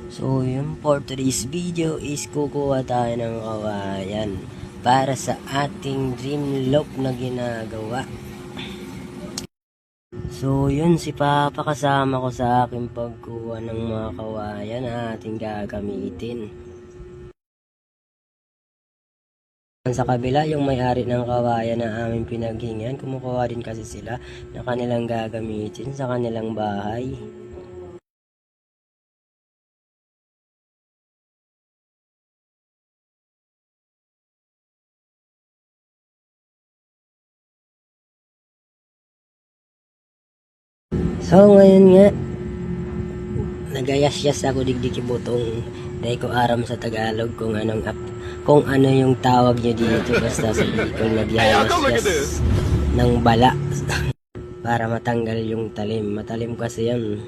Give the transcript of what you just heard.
So yun, for today's video is kukuha tayo ng kawayan para sa ating dream loop na ginagawa. So yun, si Papa kasama ko sa aking pagkuha ng mga kawayan na ating gagamitin. Sa kabila, yung may-ari ng kawayan na aming pinaghingan, kumukuha din kasi sila na kanilang gagamitin sa kanilang bahay. So ngayon nga, nagayas-yas ako digdiki butong dahil ko aram sa Tagalog kung ano yung tawag nyo dito, basta sa Bicol nagyayas-yas ng bala para matanggal yung talim. Matalim kasi yan.